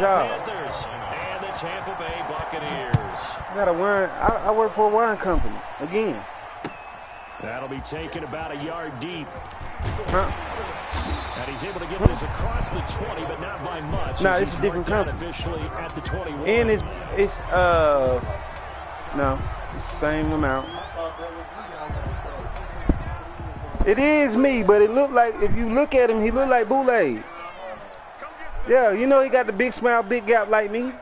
Panthers and the Tampa Bay Buccaneers. I got a wine. I work for a wine company again. That'll be taken about a yard deep. Huh? And he's able to get this across the 20, but not by much. No, it's a different company. Officially at the 21. And it's no, it's the same amount. It is me, but it looked like, if you look at him, he looked like Boulay. Yeah, you know he got the big smile, big gap like me.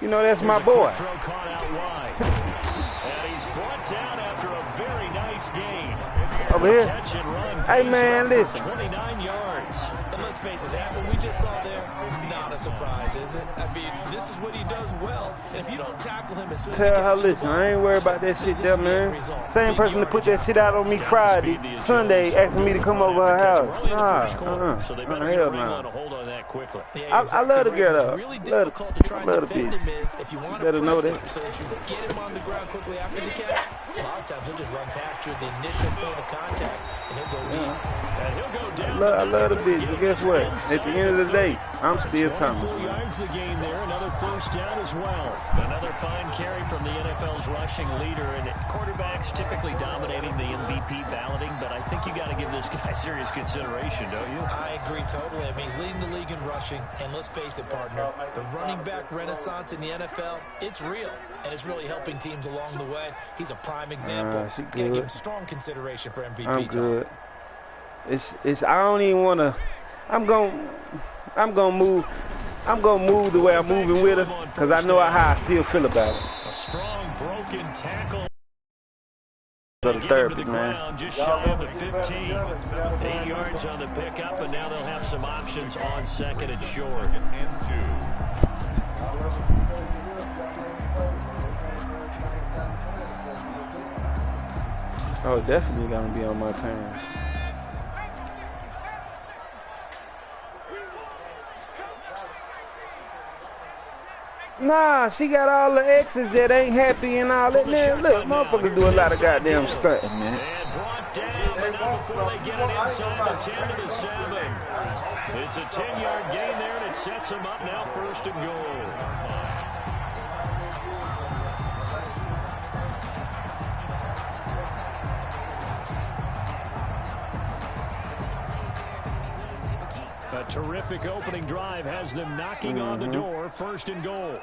You know that's my boy. Throw caught out wide. And he's brought down after a very nice gain. Over here. Catch and run. Hey man, listen. 29 yards. And let's face it, that what we just saw there, not a surprise, is it? I mean, this is what he does well. And if you don't tackle him as soon as he Tell her, catches the listen, ball, I ain't worried about that shit there, man. Same person that put that shit out on me Friday, Sunday, asking me to come over her house. Nah, hell no. I love the girl though. Really difficult to try and defend him is if you want to better know press that. him so that you get him on the ground quickly after the catch. A lot of times he'll just run past you at the initial point of contact, and he'll go deep. And he'll go down. I love the bitch, but guess what? At the end of the day, I'm still Thomas. 24 yards the gain there. Another first down as well. Another fine carry from the NFL's rushing leader, and quarterbacks typically dominating the MVP balloting, but I think you got to give this guy serious consideration, don't you? I agree totally. I mean, he's leading the league in rushing, and let's face it, partner, the running back renaissance in the NFL, it's real, and it's really helping teams along the way. He's a prime example. Gotta give him strong consideration for MVP. I'm good. It's I don't even want to. I'm gonna move the way I'm moving with her, because I know how I still feel about it. A strong broken tackle. For the third, man. Just shy of the 15. 8 yards on the pickup, and now they'll have some options on second and short. And 2. Oh, definitely gonna be on my terms. Nah, she got all the exes that ain't happy and all that. Man, look, motherfuckers do a lot of goddamn stunting, man. And brought down, but not before they get it inside the 10 to the 7. It's a 10-yard gain there, and it sets them up now first and goal. A terrific opening drive has them knocking on the door, first and goal.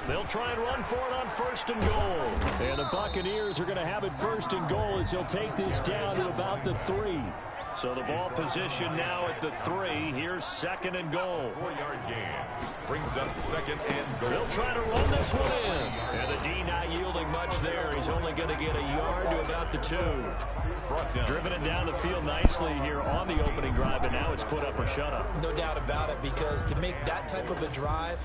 They'll try and run for it on first and goal. And the Buccaneers are going to have it first and goal as he'll take this down to about the 3. So the ball position now at the 3. Here's second and goal. 4-yard gain brings up second and goal. They'll try to run this one in. And the D not yielding much there. He's only going to get a yard to about the 2. Driven it down the field nicely here on the opening drive, and now it's put up or shut up. No doubt about it, because to make that type of a drive,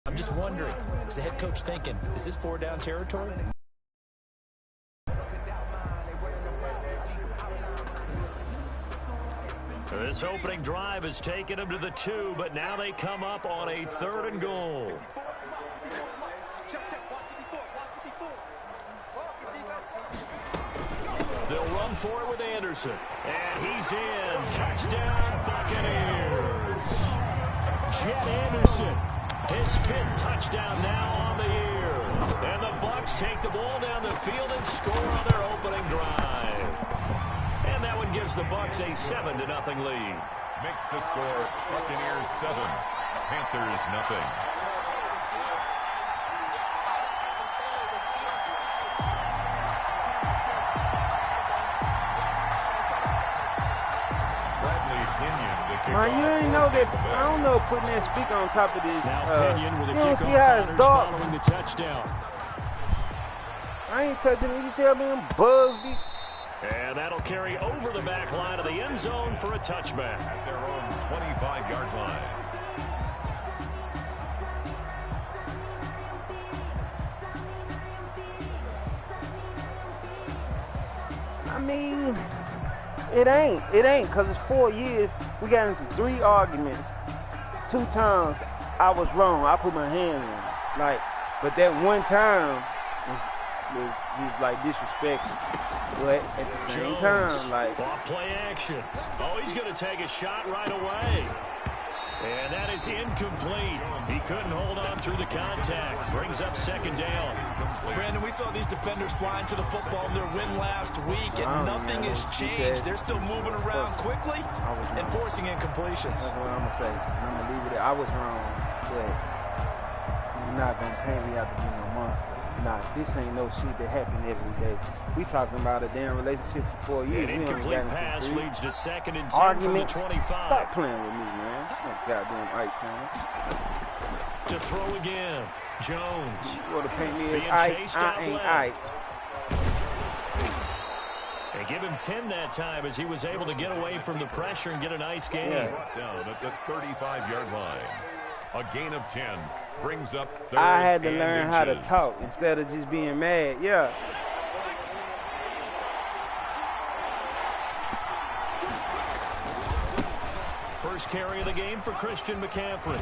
I'm just wondering, is the head coach thinking, is this 4-down territory? This opening drive has taken them to the 2, but now they come up on a 3rd and goal. They'll run for it with Anderson. And he's in. Touchdown, Buccaneers. Jet Anderson, his 5th touchdown now on the year. And the Bucs take the ball down the field and score on their opening drive. And that one gives the Bucs a 7-0 lead. Makes the score Buccaneers 7, Panthers 0. Man, you ain't know that. I don't know putting that speaker on top of this. You don't see how it's dark. Following the touchdown. I ain't touching it. You see how them bugs be? And that'll carry over the back line of the end zone for a touchback. At their own 25-yard line. I mean, it ain't, because it's 4 years. We got into 3 arguments. 2 times I was wrong. I put my hand in. Like, but that one time, was just like disrespectful. But at the same time, like off play action. Oh, he's going to take a shot right away. And that is incomplete. He couldn't hold on through the contact. Brings up second down. Brandon, we saw these defenders flying to the football in their win last week, and nothing has changed. They're still moving around quickly and forcing incompletions. That's what I'm going to say. I'm going to leave it there. I was wrong, but you're not going to pay me out to be no monster. Nah, this ain't no shit that happen every day. We talking about a damn relationship for 4 years. An incomplete pass leads to 2nd and 10 Argument. from the 25. Stop playing with me, man. No goddamn Ike time. To throw again. Jones. You want to paint me as Ike? I ain't Ike. They give him 10 that time as he was able to get away from the pressure and get a nice gain. Down at the 35-yard line. A gain of 10 brings up 3rd I had to learn inches. how to talk instead of just being mad. Yeah. First carry of the game for Christian McCaffrey.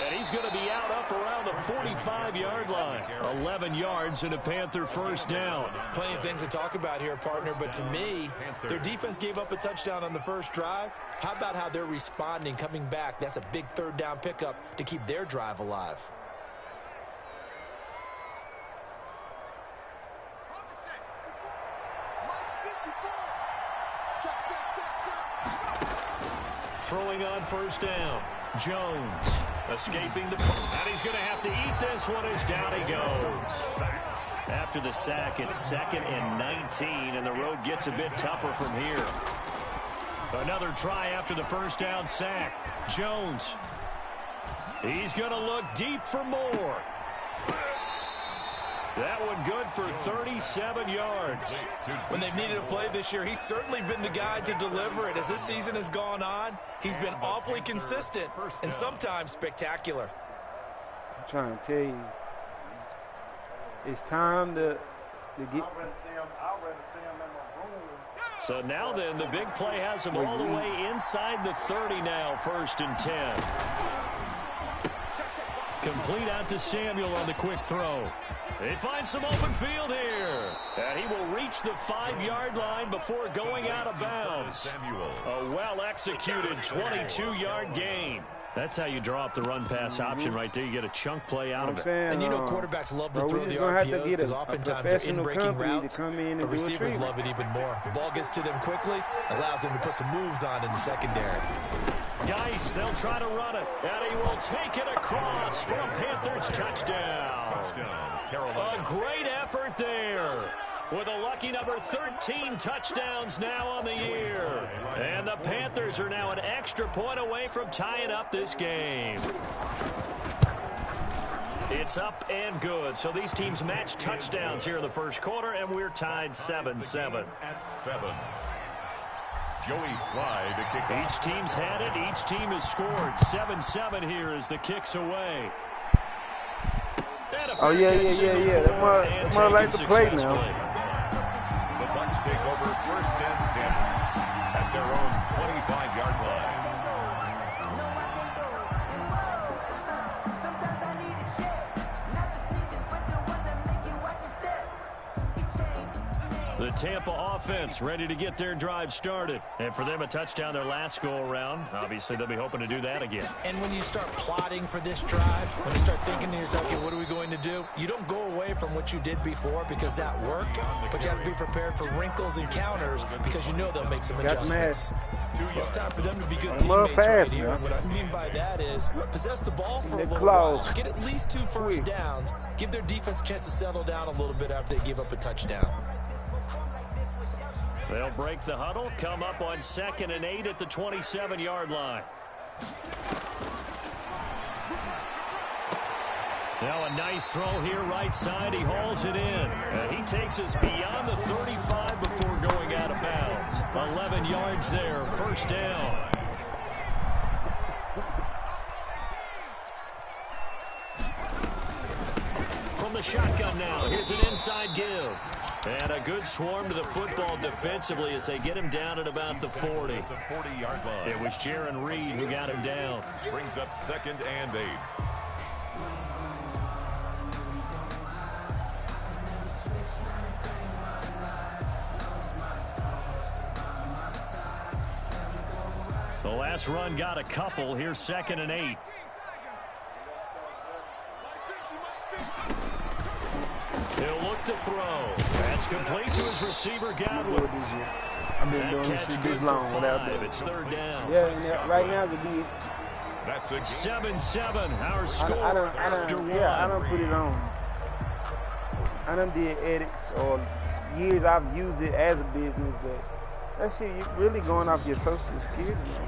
And he's going to be out up around the 45-yard line. 11 yards and a Panther first down. Plenty of things to talk about here, partner, but to me, their defense gave up a touchdown on the first drive. How about how they're responding, coming back? That's a big 3rd down pickup to keep their drive alive. Throwing on first down. Jones escaping the... And he's going to have to eat this one as down he goes. After the sack, it's 2nd and 19, and the road gets a bit tougher from here. Another try after the first down sack. Jones. He's going to look deep for more. That one good for 37 yards. When they've needed a play this year, he's certainly been the guy to deliver it. As this season has gone on, he's been awfully consistent and sometimes spectacular. I'm trying to tell you, it's time to get. So now then, the big play has him all the way inside the 30 now, 1st and 10. Complete out to Samuel on the quick throw. They find some open field here. And he will reach the 5-yard line before going out of bounds. A well-executed 22-yard gain. That's how you draw up the run-pass option right there. You get a chunk play out of it. And you know quarterbacks love to throw the RPOs because oftentimes they're in-breaking routes. But receivers love it even more. The ball gets to them quickly, allows them to put some moves on in the secondary. Geis, they'll try to run it, and he will take it across for a Panthers touchdown. A great effort there. With a lucky number 13 touchdowns now on the year. And the Panthers are now an extra point away from tying up this game. It's up and good. So these teams match touchdowns here in the first quarter, and we're tied 7-7. At 7. Joey Sly to kick off. Each team's had it. Each team has scored. 7-7 here as the kick's away. Oh, yeah. That might like to play now. The Bucs take over 1st and 10 at their own 25-yard line. The Tampa offense ready to get their drive started. And for them, a touchdown their last go-around. Obviously, they'll be hoping to do that again. And when you start plotting for this drive, when you start thinking to yourself, okay, what are we going to do? You don't go away from what you did before because that worked, but you have to be prepared for wrinkles and counters because you know they'll make some adjustments. Well, it's time for them to be good teammates right here. And what I mean by that is possess the ball for a little while, get at least 2 first downs, give their defense a chance to settle down a little bit after they give up a touchdown. They'll break the huddle, come up on 2nd and 8 at the 27-yard line. Now a nice throw here right side. He hauls it in. And he takes us beyond the 35 before going out of bounds. 11 yards there, 1st down. From the shotgun now, here's an inside give. And a good swarm to the football defensively as they get him down at about the 40. The 40-yard line. It was Jaron Reed who got him down. Brings up 2nd and 8. The last run got a couple. Here's 2nd and 8. He'll look to throw. That's complete to his receiver, Godwin. I've been doing this shit this long without that. It's 3rd down. Yeah, right now it be. That's a 7-7. Our score after 1. Yeah, I don't put it on. I done did edits or years I've used it as a business, but that shit, you really going off your Social Security, man.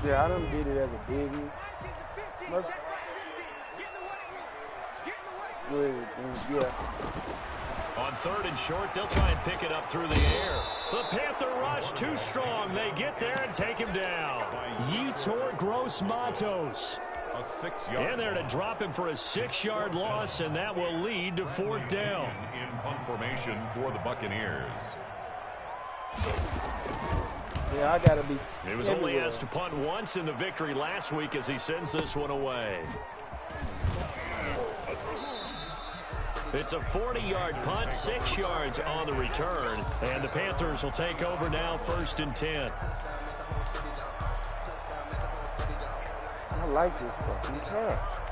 Yeah, I done did it as a business. Yeah. On 3rd and short, they'll try and pick it up through the air. The Panther rush too strong. They get there and take him down. Yetur Gross-Matos. A 6-yard. In there to drop him for a 6-yard loss, and that will lead to 4th down. In punt formation for the Buccaneers. Yeah, I gotta be. He was only asked to punt once in the victory last week as he sends this one away. It's a 40-yard punt, 6 yards on the return, and the Panthers will take over now, 1st and 10. I like this fucking cat.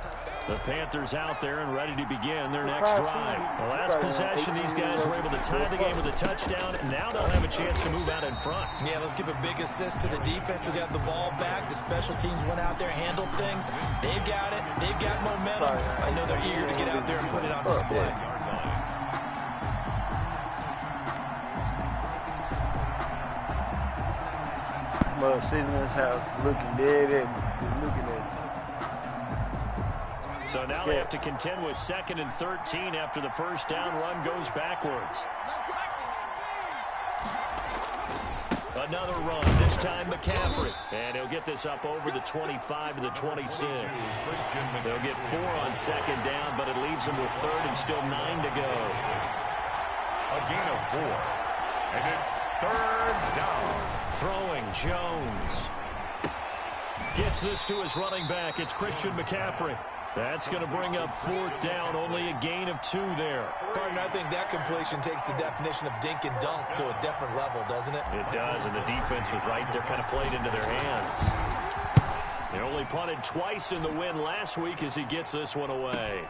The Panthers out there and ready to begin their next drive. The last possession, these guys were able to tie the game with a touchdown, and now they'll have a chance to move out in front. Yeah, let's give a big assist to the defense who got the ball back. The special teams went out there, handled things. They've got it. They've got momentum. I know they're eager to get out there and put it on display. Mother sitting in his house looking dead at me, just looking at me. So now they have to contend with 2nd and 13 after the first down run goes backwards. Another run, this time McCaffrey. And he'll get this up over the 25 to the 26. They'll get 4 on 2nd down, but it leaves them with 3rd and still 9 to go. A gain of 4. And it's 3rd down. Throwing Jones. Gets this to his running back. It's Christian McCaffrey. That's going to bring up 4th down, only a gain of 2 there. Partner, I think that completion takes the definition of dink and dunk to a different level, doesn't it? It does, and the defense was right there, kind of played into their hands. They only punted twice in the win last week as he gets this one away.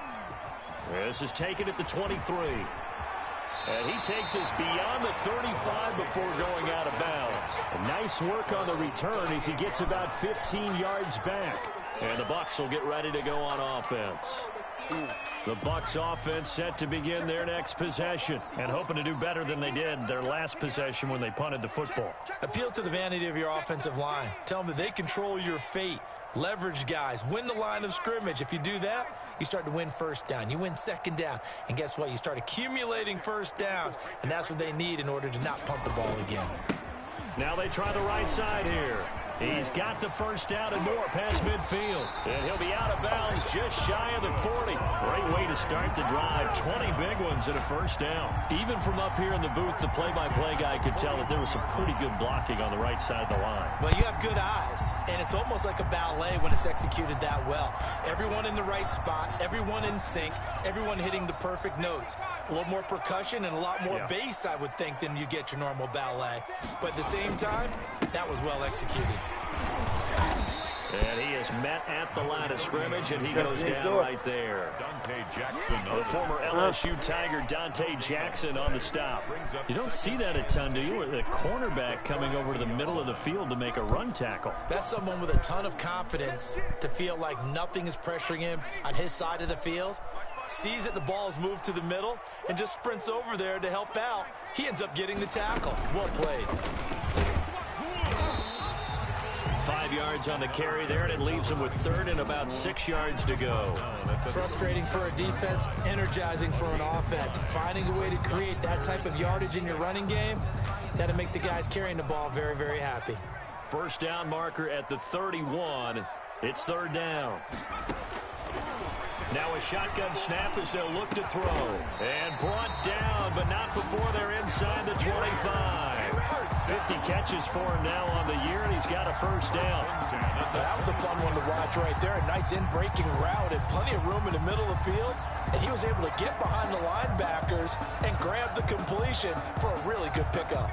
This is taken at the 23. And he takes us beyond the 35 before going out of bounds. Nice work on the return as he gets about 15 yards back. And the Bucs will get ready to go on offense. The Bucs offense set to begin their next possession and hoping to do better than they did their last possession when they punted the football. Appeal to the vanity of your offensive line. Tell them that they control your fate. Leverage guys. Win the line of scrimmage. If you do that, you start to win 1st down. You win 2nd down. And guess what? You start accumulating 1st downs. And that's what they need in order to not punt the ball again. Now they try the right side here. He's got the 1st down and more past midfield. And he'll be out of bounds just shy of the 40. Great way to start the drive. 20 big ones and a 1st down. Even from up here in the booth, the play-by-play guy could tell that there was some pretty good blocking on the right side of the line. Well, you have good eyes, and it's almost like a ballet when it's executed that well. Everyone in the right spot, everyone in sync, everyone hitting the perfect notes. A little more percussion and a lot more bass, I would think, than you get your normal ballet. But at the same time, that was well executed. And he is met at the line of scrimmage, and he goes down right there. The former LSU Tiger, Dante Jackson, on the stop. You don't see that a ton, do you? The cornerback coming over to the middle of the field to make a run tackle. That's someone with a ton of confidence to feel like nothing is pressuring him on his side of the field. Sees that the ball's moved to the middle and just sprints over there to help out. He ends up getting the tackle. Well played. 5 yards on the carry there, and it leaves him with 3rd and about 6 yards to go. Frustrating for a defense, energizing for an offense. Finding a way to create that type of yardage in your running game, that'll make the guys carrying the ball very, very happy. 1st down marker at the 31. It's 3rd down. Now a shotgun snap as they'll look to throw. And brought down, but not before they're inside the 25. 50 catches for him now on the year, and he's got a 1st down. That was a fun one to watch right there. A nice in-breaking route and plenty of room in the middle of the field. And he was able to get behind the linebackers and grab the completion for a really good pickup.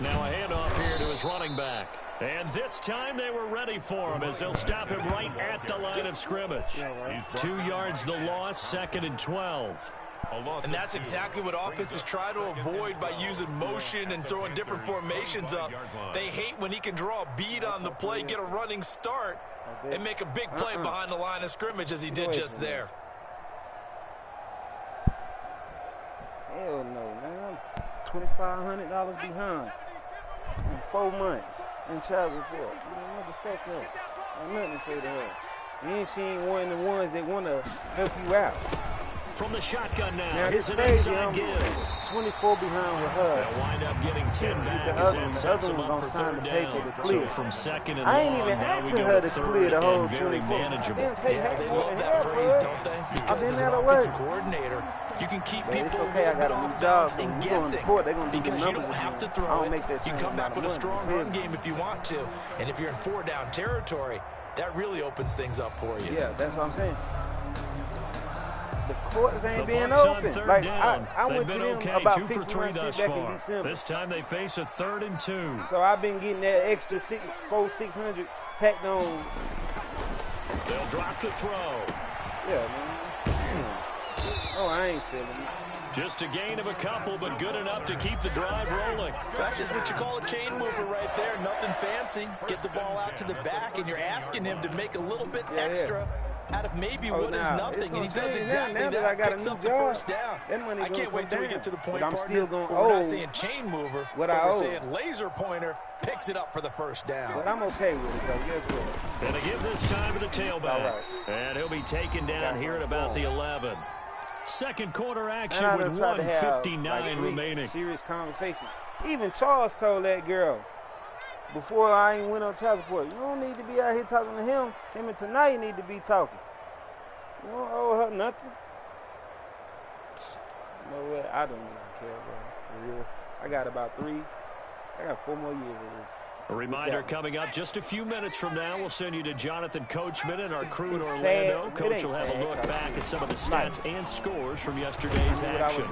Now a handoff here to his running back. And this time they were ready for him as they'll stop him right at the line of scrimmage. 2 yards the loss, 2nd and 12. And that's exactly what offenses try to avoid by using motion and throwing different formations up. They hate when he can draw a bead on the play, get a running start, and make a big play behind the line of scrimmage as he did just there. Hell no, man. $2,500 behind in 4 months in child support. Man, what the fuck up? I have nothing to say to her. And she ain't one of the ones that want to help you out. From the shotgun now, Here's an inside give. 24 behind with her. They'll wind up getting 10 back as that sets them up for 3rd down. So from 2nd and long, I ain't even asking her to clear the whole 24. Very manageable. Yeah, they love that phrase, don't they? Because as an offensive coordinator, you can keep people a little bit off balance and guessing because you don't have to throw it. You can come back with a strong run game if you want to. And if you're in 4-down territory, that really opens things up for you. Yeah, that's what I'm saying. The courts ain't being open. Like, I went to them about 2 for 3 thus far. In December. This time they face a 3rd and 2. So I've been getting that extra 600 packed on. They'll drop the throw. Yeah, man. Oh, I ain't feeling it. Just a gain of a couple, but good enough to keep the drive rolling. That's just what you call a chain mover right there. Nothing fancy. Get the ball out to the back, and you're asking him to make a little bit extra out of maybe what is nothing, and he does exactly that. I got picks a up new the job. first down. I can't wait till we get to the point, I'm partner, still going we're not saying chain mover, but we're saying laser pointer picks it up for the first down. But I'm okay with it, though. Guess what? And to give this time to the tailback. And he'll be taken down here at about the 11. Second quarter action with 1:59 remaining. Serious conversation. Even Charles told that girl before I ain't went on child support, you don't need to be out here talking to him. Him and tonight you need to be talking. You don't owe her nothing. You know what? I don't even care, bro. For real. I got 4 more years of this. A reminder coming up just a few minutes from now. We'll send you to Jonathan Coachman and our crew in Orlando. Coach will have a look back at some of the stats and scores from yesterday's action.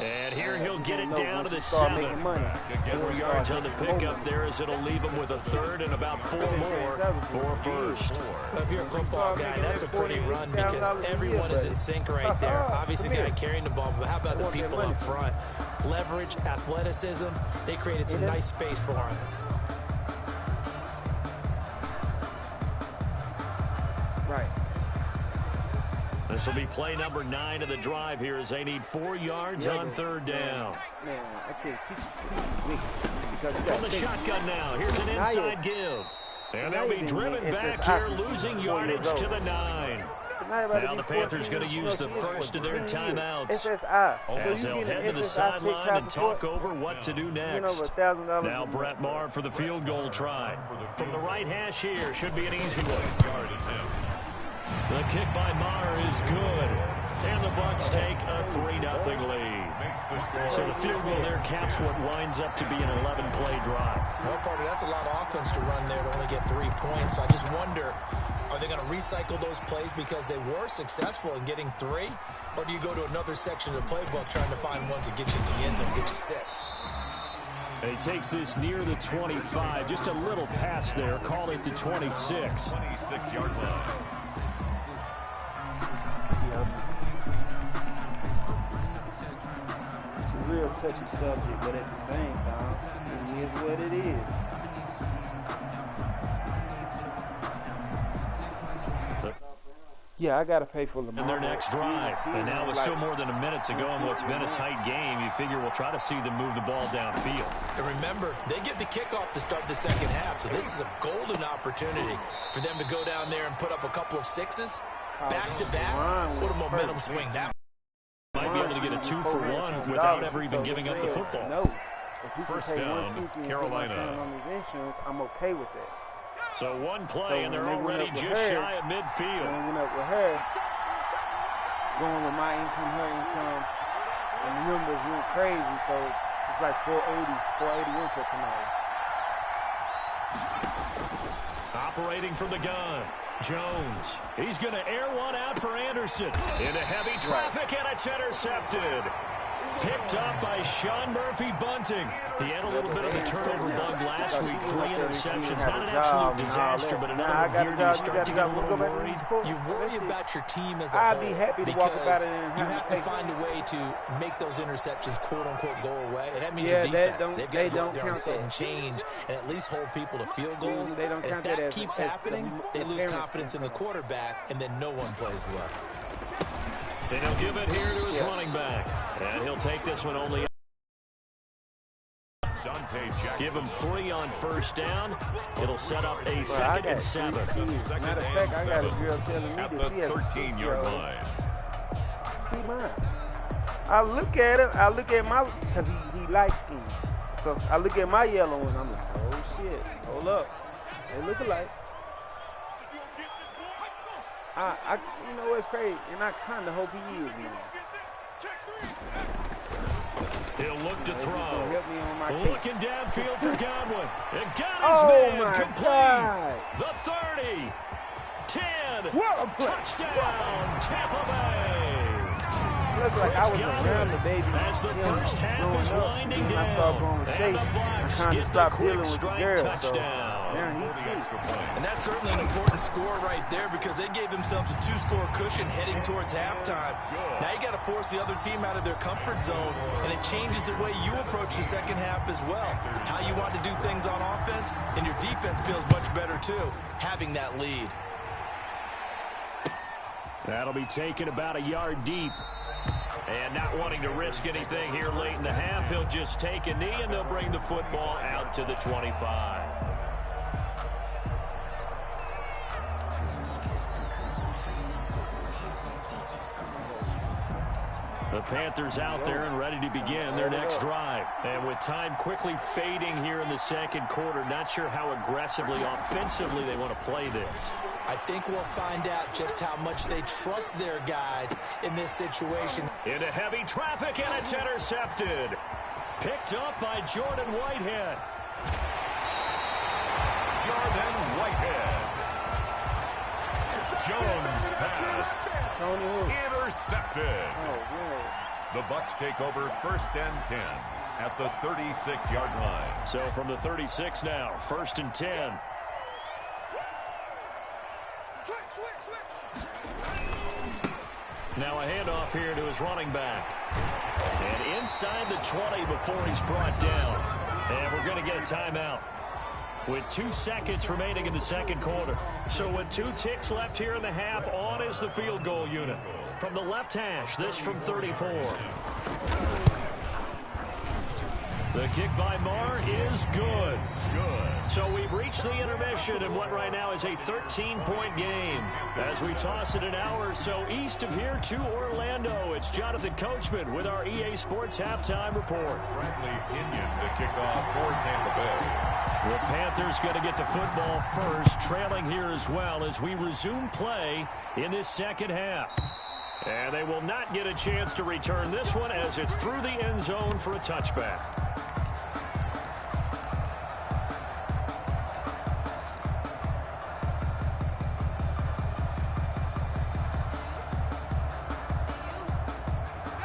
And here he'll get it down to the 7. 4 yards on the pickup there as it'll leave him with a 3rd and about 4 more for first. Well, if you're a football guy, that's a pretty run because everyone is in sync right there. Obviously, the guy carrying the ball, but how about the people up front? Leverage, athleticism, they created some nice space for him. Right. This will be play number 9 of the drive here as they need 4 yards on 3rd down. Man, I can't teach From the shotgun now, here's an inside give. And they'll be driven back here, losing yardage to the 9. Now the Panthers going to use the first of their timeouts as they'll head to the sideline and talk over what to do next. Now Brett Maher for the field goal try. From the right hash here, should be an easy one. The kick by Maher is good. And the Bucs take a 3-0 lead. So the field goal there caps what winds up to be an 11-play drive. Well, partner, that's a lot of offense to run there to only get 3 points. So I just wonder, are they going to recycle those plays because they were successful in getting 3? Or do you go to another section of the playbook trying to find ones that get you to the end zone, get you 6? He takes this near the 25. Just a little pass there. Call it the 26. 26-yard line. Real touchy subject, but at the same time, it is what it is. Yeah, I got to pay for Lamar. And their next drive. And now with still more than a minute to go in what's been a tight game, you figure we'll try to see them move the ball downfield. And remember, they get the kickoff to start the second half, so this is a golden opportunity for them to go down there and put up a couple of 6s. Back-to-back, what a momentum swing that might be able to get a 2-for-1 without ever even giving up the football. No. First down, Carolina. I'm okay with that. So one play, and they're already just shy of midfield. Went up with her, going with my income, her income, and the numbers went crazy. So it's like 481 for tonight. Operating from the gun. Jones. He's going to air one out for Anderson. Into heavy traffic, and it's intercepted. Picked up by Sean Murphy-Bunting. He had a little bit of a turnover bug last week. 3 interceptions. Not an absolute disaster, but another one here. Do you start to get a little worried? You worry about your team as a I'd whole be happy to walk about it and you have to find a way to make those interceptions, quote-unquote, go away. And that means your defense. They've got to go out there on sudden change and at least hold people to field goals. And if that keeps happening, they lose confidence in the quarterback, and then no one plays well. And he'll give it here to his running back. And he'll take this one only. Give him 3 on first down. It'll set up a 2nd and 7. Matter of fact, I got a girl telling me at that the she has 13-yard line. See mine. I look at it. I look at my, because he light skinned. So I look at my yellow one. I'm like, oh shit, hold up. They look alike. You know what's crazy? And I kind of hope he is, man. He'll look to throw. Looking downfield for Godwin. And got his man complete. God. The 30. 10. Touchdown, Tampa Bay. Looks like I was around the baby. As the first half is winding down. And the Bucs get the quick strike touchdown. And that's certainly an important score right there because they gave themselves a 2-score cushion heading towards halftime. Now you got to force the other team out of their comfort zone, and it changes the way you approach the second half as well. How you want to do things on offense, and your defense feels much better too, having that lead. That'll be taken about a yard deep. And not wanting to risk anything here late in the half, he'll just take a knee, and they'll bring the football out to the 25. The Panthers out there and ready to begin their next drive. And with time quickly fading here in the second quarter, not sure how aggressively, offensively they want to play this. I think we'll find out just how much they trust their guys in this situation. Into heavy traffic, and it's intercepted. Picked up by Jordan Whitehead. Jordan Whitehead. Jones pass. Intercepted. The Bucs take over 1st and 10 at the 36-yard line. So from the 36 now, 1st and 10. Now a handoff here to his running back. And inside the 20 before he's brought down. And we're going to get a timeout with 2 seconds remaining in the second quarter. So with 2 ticks left here in the half, on is the field goal unit. From the left hash, this from 34. The kick by Marr is good. So we've reached the intermission in what right now is a 13-point game. As we toss it an hour or so east of here to Orlando, it's Jonathan Coachman with our EA Sports Halftime Report. Bradley Pinion to kick off for Tampa Bay. The Panthers going to get the football first, trailing here as well as we resume play in this second half. And they will not get a chance to return this one as it's through the end zone for a touchback.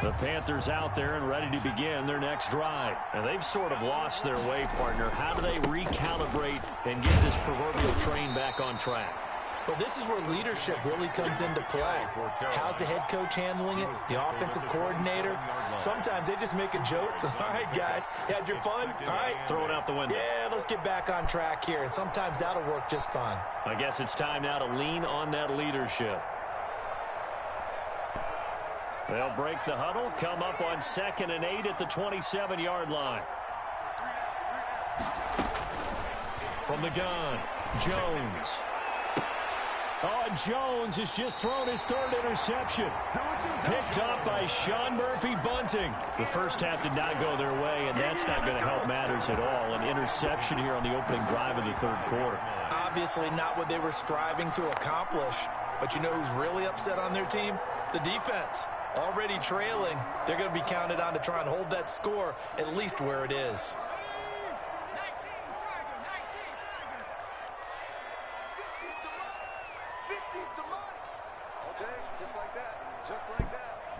The Panthers out there and ready to begin their next drive. And they've sort of lost their way, partner. How do they recalibrate and get this proverbial train back on track? Well, this is where leadership really comes into play. How's the head coach handling it? The offensive coordinator? Sometimes they just make a joke. All right, guys, you had your fun? All right. Throw it out the window. Yeah, let's get back on track here. And sometimes that'll work just fine. I guess it's time now to lean on that leadership. They'll break the huddle, come up on 2nd and 8 at the 27-yard line. From the gun, Jones. Oh, Jones has just thrown his 3rd interception. Picked up by Sean Murphy-Bunting. The first half did not go their way, and that's not going to help matters at all. An interception here on the opening drive of the 3rd quarter. Obviously not what they were striving to accomplish. But you know who's really upset on their team? The defense. Already trailing, they're going to be counted on to try and hold that score at least where it is. Okay, just like that. Just like that.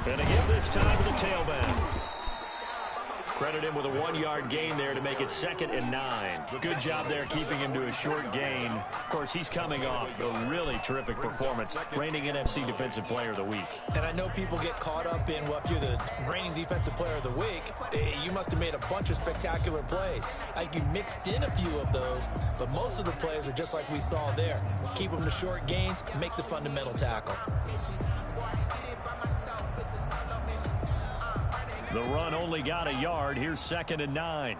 And again this time to the tailback. Credit him with a 1-yard gain there to make it 2nd and 9. Good job there keeping him to a short gain. Of course, he's coming off a really terrific performance, reigning NFC Defensive Player of the Week. And I know people get caught up in, well, if you're the reigning Defensive Player of the Week, you must have made a bunch of spectacular plays. Like you mixed in a few of those, but most of the plays are just like we saw there. Keep them to short gains, make the fundamental tackle. The run only got a yard. Here's 2nd and 9.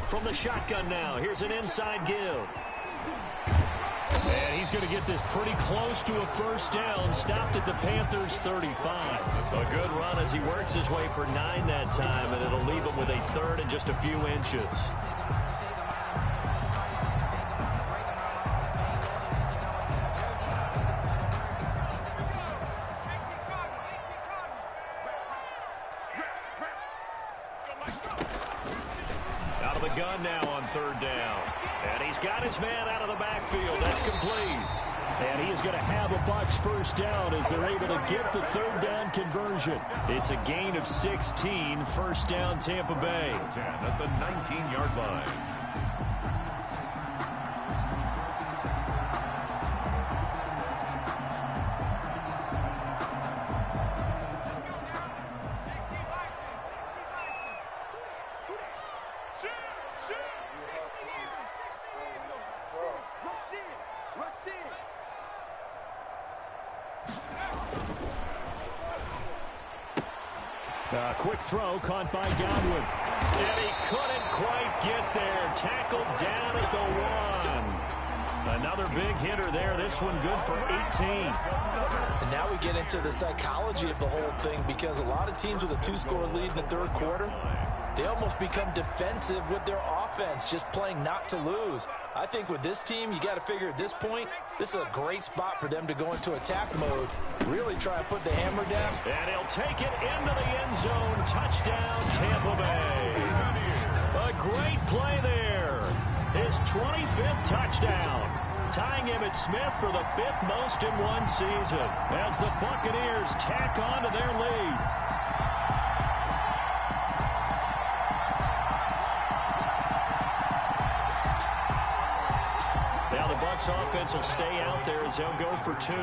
From the shotgun now, here's an inside give. And he's going to get this pretty close to a first down. Stopped at the Panthers' 35. A good run as he works his way for 9 that time, and it'll leave him with a 3rd and just a few inches. Out of the gun now on 3rd down. And he's got his man out of the backfield. That's complete. And he is going to have a Bucs first down as they're able to get the 3rd down conversion. It's a gain of 16. First down, Tampa Bay. 10 at the 19-yard line. Quick throw caught by Godwin. And he couldn't quite get there. Tackled down at the 1. Another big hitter there. This one good for 18. And now we get into the psychology of the whole thing, because a lot of teams with a 2-score lead in the 3rd quarter, they almost become defensive with their offense, just playing not to lose. I think with this team, you got to figure at this point, this is a great spot for them to go into attack mode, really try to put the hammer down. And he'll take it into the end zone. Touchdown, Tampa Bay. A great play there. His 25th touchdown. Tying Emmitt Smith for the 5th most in one season as the Buccaneers tack on to their lead. Now the Bucs offense will stay out there as they'll go for 2.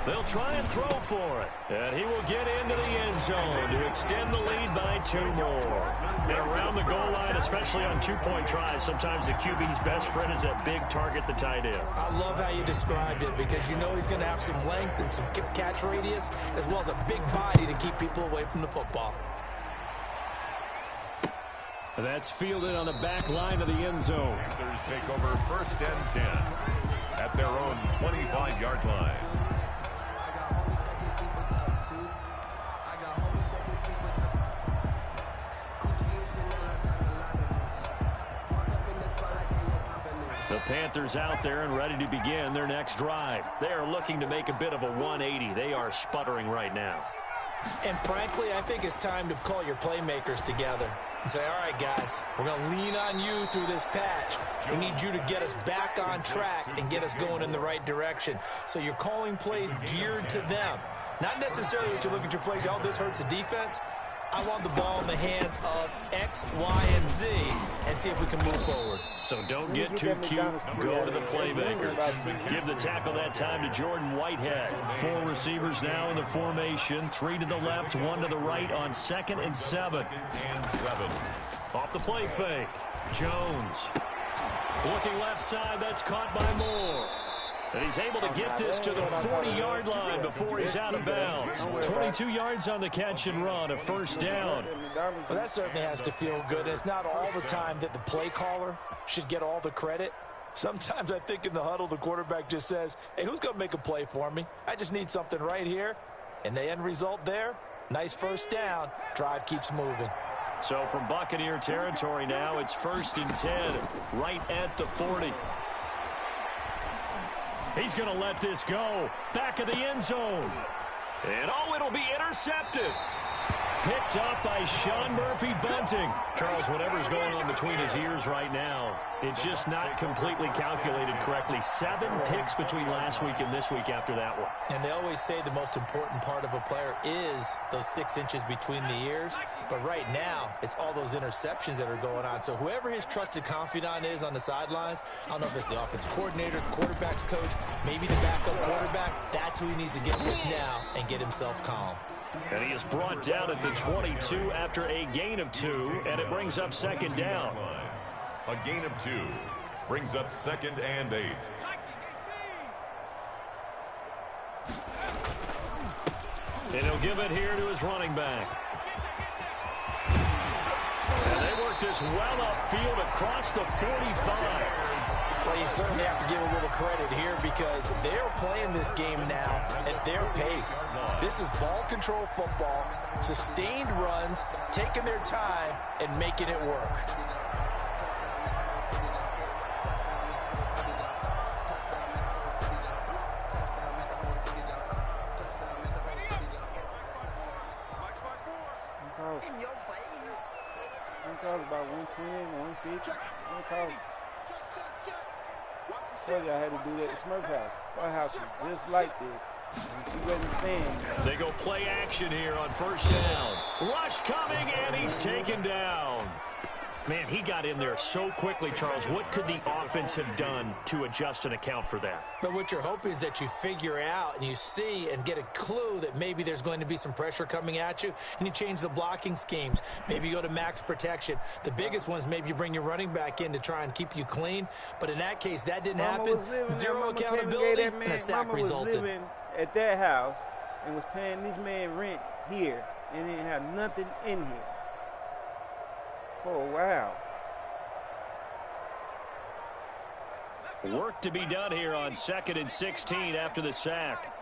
They'll try and throw for it. And he will get into the end zone to extend the lead by 2 more. And around the goal line, especially on 2-point tries, sometimes the QB's best friend is that big target, the tight end. I love how you described it, because you know he's going to have some length and some catch radius, as well as a big body to keep people away from the football. That's fielded on the back line of the end zone. Panthers take over 1st and 10 at their own 25-yard line. The Panthers out there and ready to begin their next drive. They are looking to make a bit of a 180. They are sputtering right now. And frankly, I think it's time to call your playmakers together and say, all right, guys, we're going to lean on you through this patch. We need you to get us back on track and get us going in the right direction. So you're calling plays geared to them. Not necessarily what you look at your plays, oh, this hurts the defense. I want the ball in the hands of X, Y, and Z and see if we can move forward. So don't get too cute. Go to the playmakers. Give the tackle that time to Jordan Whitehead. 4 receivers now in the formation. 3 to the left, 1 to the right on 2nd and 7. Off the play fake. Jones. Looking left side. That's caught by Moore. And he's able to get this to the 40-yard line before he's out of bounds. 22 yards on the catch and run, a first down. Well, that certainly has to feel good. It's not all the time that the play caller should get all the credit. Sometimes I think in the huddle, the quarterback just says, hey, who's going to make a play for me? I just need something right here. And the end result there, nice first down. Drive keeps moving. So from Buccaneer territory now, it's 1st and 10, right at the 40. He's going to let this go. Back of the end zone. And, oh, it'll be intercepted. Picked up by Sean Murphy-Bunting. Charles, whatever's going on between his ears right now, it's just not completely calculated correctly. 7 picks between last week and this week after that one. And they always say the most important part of a player is those 6 inches between the ears. But right now, it's all those interceptions that are going on. So whoever his trusted confidant is on the sidelines, I don't know if it's the offensive coordinator, quarterback's coach, maybe the backup quarterback, that's who he needs to get with now and get himself calm. And he is brought down at the 22 after a gain of 2, and it brings up 2nd down. A gain of 2 brings up 2nd and 8. And he'll give it here to his running back. And they work this well upfield across the 45. Well, you certainly have to give a little credit here because they're playing this game now at their pace. This is ball control football, sustained runs, taking their time, and making it work. In your face. I'm talking about 120, 150. I'm talking. Told you I had to do that at Smurf's house. Our house was just like this. And she wasn't saying. They go play action here on 1st down. Rush coming, and he's taken down. Man, he got in there so quickly, Charles. What could the offense have done to adjust and account for that? But what you're hoping is that you figure out and you see and get a clue that maybe there's going to be some pressure coming at you, and you change the blocking schemes. Maybe you go to max protection. The biggest one is maybe you bring your running back in to try and keep you clean. But in that case, that didn't happen. Zero accountability, and a sack resulted. Was living at that house and was paying this man rent here and didn't have nothing in here. Oh, wow. Work to be done here on 2nd and 16 after the sack.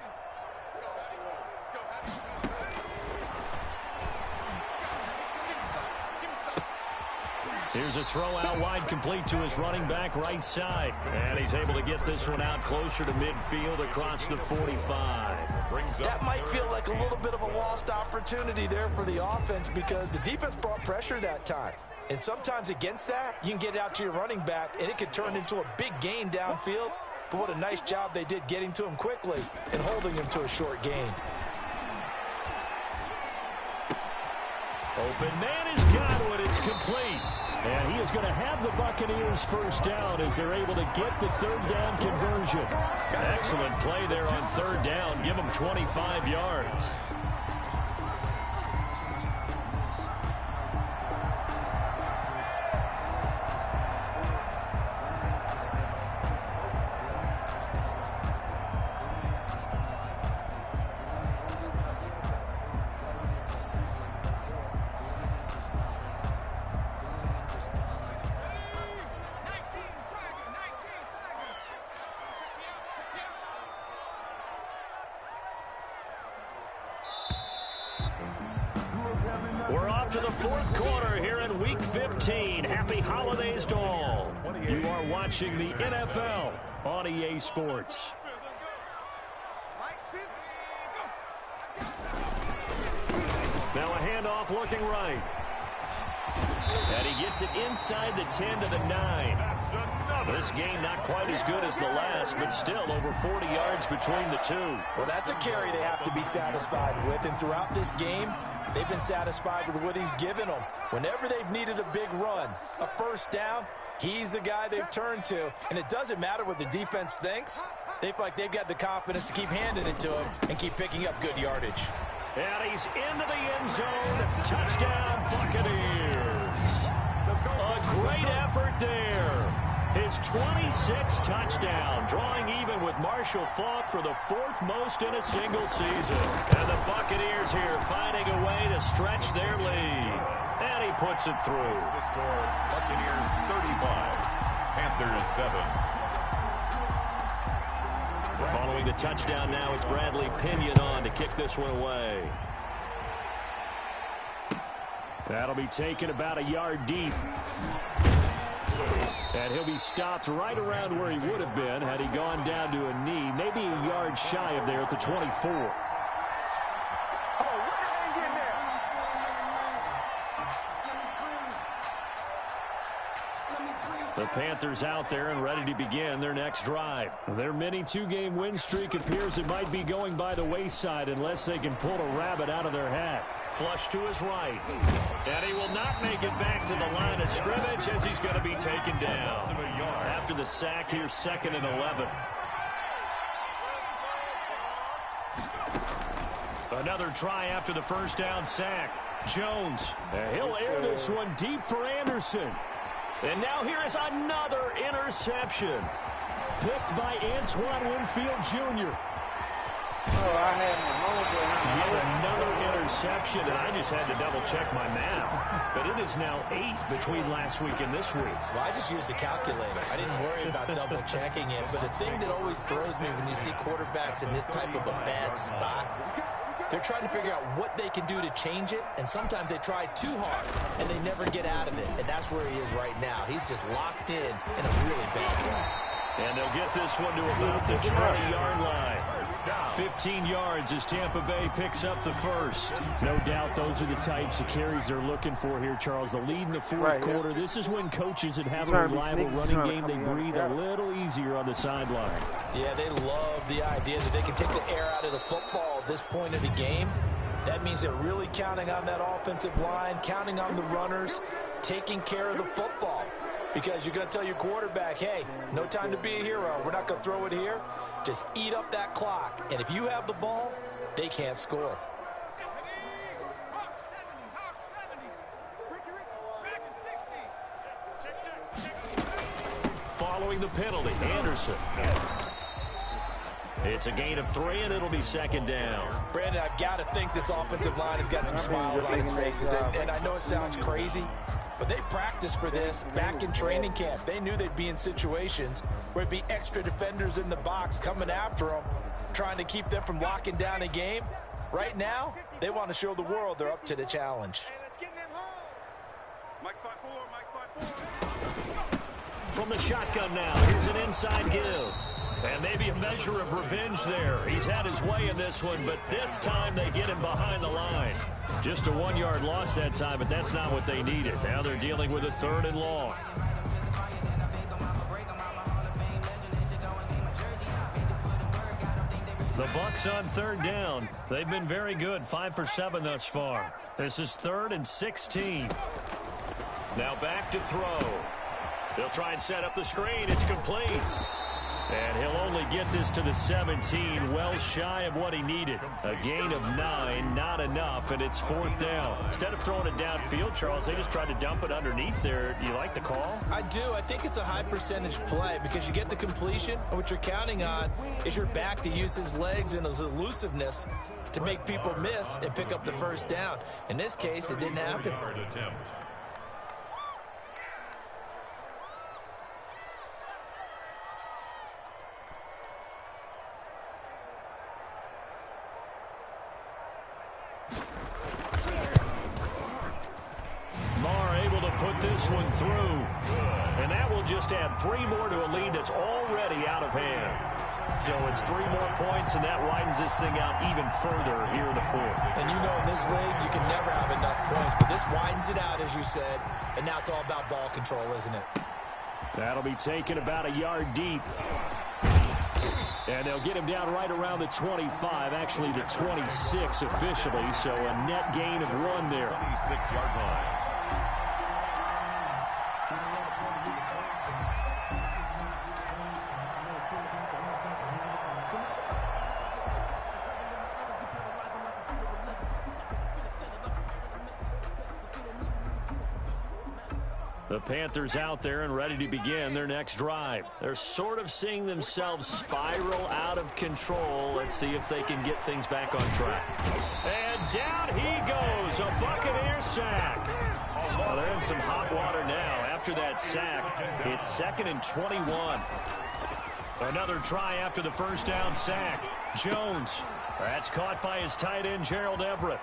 Here's a throw out wide, complete to his running back right side. And he's able to get this one out closer to midfield across the 45. That might feel like a little bit of a lost opportunity there for the offense because the defense brought pressure that time. And sometimes against that, you can get out to your running back, and it could turn into a big gain downfield. But what a nice job they did getting to him quickly and holding him to a short gain. Open man is Godwin. It's complete. And he is going to have the Buccaneers 1st down as they're able to get the 3rd down conversion. Excellent play there on 3rd down. Give them 25 yards. We're off to the 4th quarter here in Week 15. Happy holidays to all. You are watching the NFL on EA Sports. Now a handoff looking right. And he gets it inside the 10 to the 9. This game not quite as good as the last, but still over 40 yards between the two. Well, that's a carry they have to be satisfied with. And throughout this game, they've been satisfied with what he's given them. Whenever they've needed a big run, a 1st down, he's the guy they've turned to. And it doesn't matter what the defense thinks. They feel like they've got the confidence to keep handing it to him and keep picking up good yardage. And he's into the end zone. Touchdown, Buccaneers. A great effort there. His 26th touchdown, drawing even with Marshall Faulk for the 4th most in a single season. And the Buccaneers here finding a way to stretch their lead. And he puts it through. The score, Buccaneers 35, Panthers 7. Following the touchdown now, it's Bradley Pinion on to kick this one away. That'll be taken about a yard deep. And he'll be stopped right around where he would have been had he gone down to a knee, maybe a yard shy of there at the 24. The Panthers out there and ready to begin their next drive. Their mini two-game win streak appears it might be going by the wayside unless they can pull a rabbit out of their hat. Flush to his right. And he will not make it back to the line of scrimmage as he's going to be taken down. After the sack, here's 2nd and 11. Another try after the first down sack. Jones. He'll air this one deep for Anderson. And now here is another interception. Picked by Antoine Winfield Jr. Oh, I had my homeboy. Yet another interception, and I just had to double-check my math. But it is now 8 between last week and this week. Well, I just used a calculator. I didn't worry about double-checking it. But the thing that always throws me when you see quarterbacks in this type of a bad spot, they're trying to figure out what they can do to change it, and sometimes they try too hard, and they never get out of it. And that's where he is right now. He's just locked in a really bad way. And they'll get this one to about the 20-yard line. 15 yards as Tampa Bay picks up the first. No doubt those are the types of carries they're looking for here, Charles. The lead in the fourth quarter. This is when coaches that have a reliable running game, they breathe a little easier on the sideline. Yeah, they love the idea that they can take the air out of the football at this point of the game. That means they're really counting on that offensive line, counting on the runners, taking care of the football. Because you're going to tell your quarterback, hey, no time to be a hero. We're not going to throw it here. Just eat up that clock. And if you have the ball, they can't score. Following the penalty, Anderson. It's a gain of 3, and it'll be 2nd down. Brandon, I've got to think this offensive line has got some smiles on its faces. And I know it sounds crazy, but they practiced for this back in training camp. They knew they'd be in situations where it'd be extra defenders in the box coming after them, trying to keep them from locking down a game. Right now, they want to show the world they're up to the challenge. From the shotgun now, here's an inside give. And maybe a measure of revenge there. He's had his way in this one, but this time they get him behind the line. Just a 1-yard loss that time, but that's not what they needed. Now they're dealing with a 3rd and long. The Bucs on 3rd down. They've been very good, 5 for 7 thus far. This is 3rd and 16. Now back to throw. They'll try and set up the screen. It's complete. And he'll only get this to the 17, well shy of what he needed. A gain of 9, not enough, and it's 4th down. Instead of throwing it downfield, Charles, they just tried to dump it underneath there. Do you like the call? I do. I think it's a high percentage play because you get the completion, and what you're counting on is your back to use his legs and his elusiveness to make people miss and pick up the first down. In this case, it didn't happen. Put this one through. And that will just add 3 more to a lead that's already out of hand. So it's 3 more points, and that widens this thing out even further here in the 4th. And you know in this league, you can never have enough points, but this widens it out, as you said, and now it's all about ball control, isn't it? That'll be taken about a yard deep. And they'll get him down right around the 25, actually the 26 officially, so a net gain of 1 there. 26-yard line. The Panthers out there and ready to begin their next drive. They're sort of seeing themselves spiral out of control. Let's see if they can get things back on track. And down he goes, a Buccaneer sack. Well, they're in some hot water now. After that sack, it's 2nd and 21. Another try after the first down sack. Jones. That's caught by his tight end, Gerald Everett.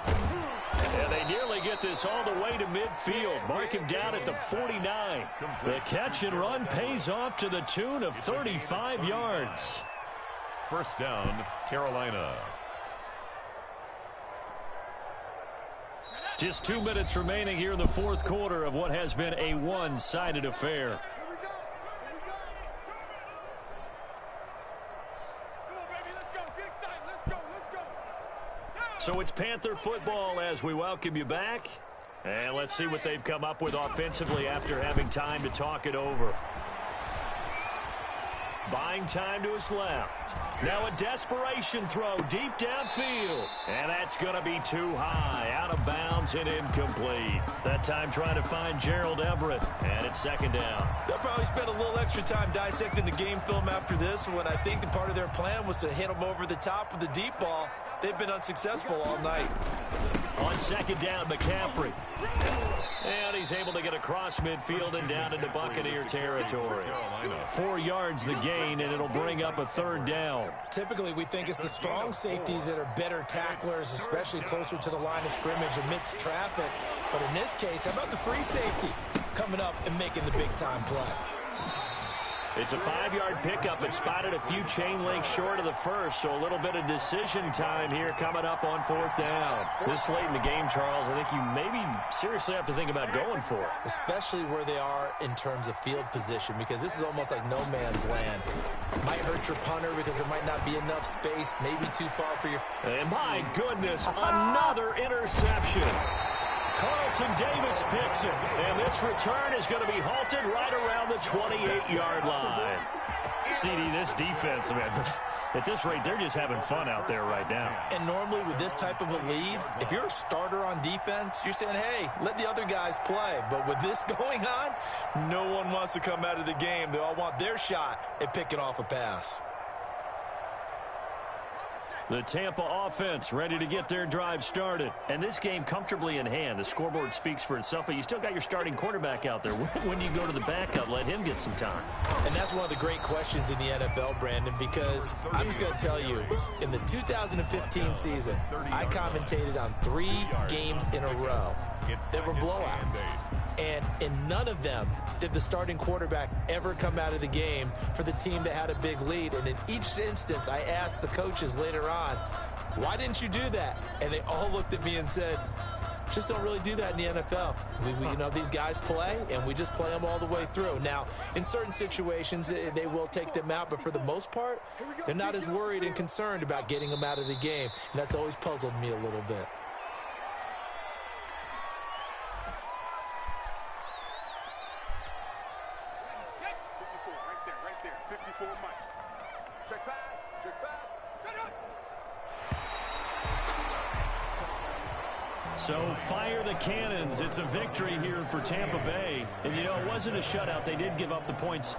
And they nearly get this all the way to midfield. Mark him down at the 49. The catch and run pays off to the tune of 35 yards. First down, Carolina. Just 2 minutes remaining here in the fourth quarter of what has been a one-sided affair. So it's Panther football as we welcome you back. And let's see what they've come up with offensively after having time to talk it over. Buying time to his left. Now a desperation throw deep downfield. And that's going to be too high. Out of bounds and incomplete. That time trying to find Gerald Everett. And it's second down. They'll probably spend a little extra time dissecting the game film after this one. I think the part of their plan was to hit them over the top with the deep ball. They've been unsuccessful all night. On second down, McCaffrey. And he's able to get across midfield and down into Buccaneer territory. 4 yards the gain, and it'll bring up a third down. Typically, we think it's the strong safeties that are better tacklers, especially closer to the line of scrimmage amidst traffic. But in this case, how about the free safety coming up and making the big-time play? It's a 5-yard pickup. It spotted a few chain links short of the first, so a little bit of decision time here coming up on fourth down. This late in the game, Charles, I think you maybe seriously have to think about going for it. Especially where they are in terms of field position, because this is almost like no man's land. Might hurt your punter because there might not be enough space, maybe too far for your... And my goodness, another interception. Carlton Davis picks it, and this return is going to be halted right around the 28-yard line. CD, this defense, man, at this rate, they're just having fun out there right now. And normally with this type of a lead, if you're a starter on defense, you're saying, hey, let the other guys play. But with this going on, no one wants to come out of the game. They all want their shot at picking off a pass. The Tampa offense ready to get their drive started. And this game comfortably in hand. The scoreboard speaks for itself, but you still got your starting quarterback out there. When do you go to the backup, let him get some time? And that's one of the great questions in the NFL, Brandon, because I'm just going to tell you, in the 2015 season, I commentated on 3 games in a row. They were blowouts. And in none of them did the starting quarterback ever come out of the game for the team that had a big lead. And in each instance, I asked the coaches later on, why didn't you do that? And they all looked at me and said, just don't really do that in the NFL. You know, these guys play, and we just play them all the way through. Now, in certain situations, they will take them out, but for the most part, they're not as worried and concerned about getting them out of the game. And that's always puzzled me a little bit. So fire the cannons. It's a victory here for Tampa Bay. And, you know, it wasn't a shutout. They did give up the points